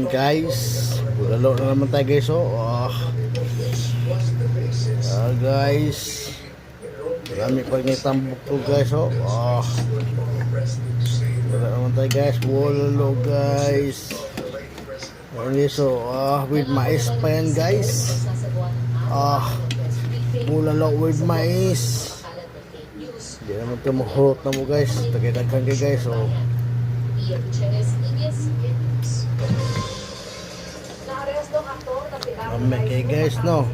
Guys, bulalo na naman tayo guys. Guys, marami pag nitambok to guys. Wala naman tayo guys. Bulalo guys. With mais pa yan guys. Bulalo with mais. Hindi naman ito mahurot na mo guys. Tagay-daghan kayo guys. Okay guys, no.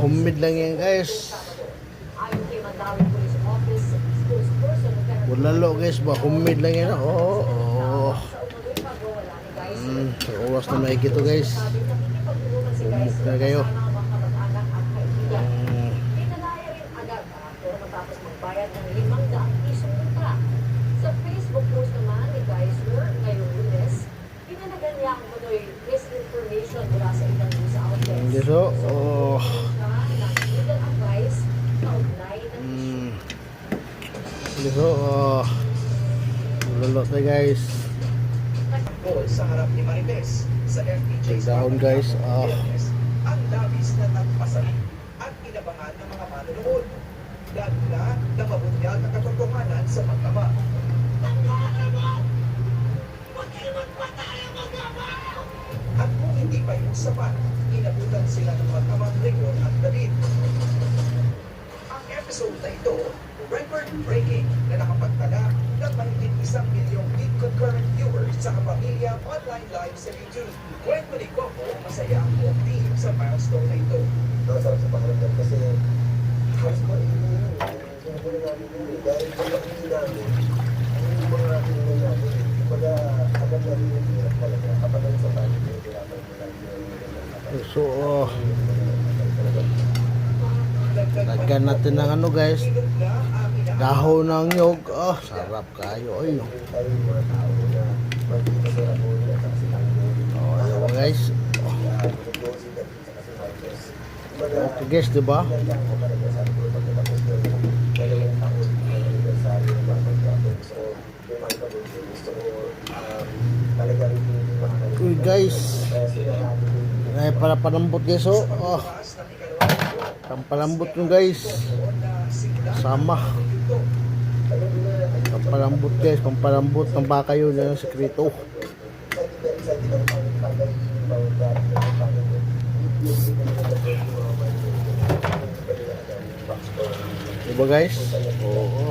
Humid lang yan guys. Bulalo guys ba, humid lang yan. Oras na maigit to guys. Humuk na kayo. Sa Facebook post naman ni Geisler ngayong Lunes, pinanagan niya ang manoy misinformation mula sa ilang news outlets. Legal bulalo tayo guys. Sa harap ni Maribes sa FPJ Down guys. Ang labis na nagpasalit at inabangan ng mga manunood. Lalo na mabunyag ang katotohanan sa pagkama. At kung hindi pa yung sapat, inabutan sila ng magkamang Rigor at David. Ang episode na ito, record-breaking na nakapagtala ng mahigit 1 milyong big concurrent viewers sa Kapamilya online live sa YouTube. Kwento ni Coco, masaya ang buong team sa milestone na ito. Nakasarap sa pakiramdam kasi halos maingin yun. Sinabulan namin yun dahil sa pakinggan namin, ang mga natin yun namin, kumbaga agad na rin yung hirap talaga. Kapag ang sa tayo, hirapan mo lang yung Lagyan natin ng ano guys, dahon ng nyog. Sarap kayo. Ayun guys. Okay guys, diba? Okay guys, ay para panambot guys. Pampalambot nyo guys. Sama. Pampalambot guys. Pampalambot ng baka yun. Yan ang sekreto. Diba guys? Oo.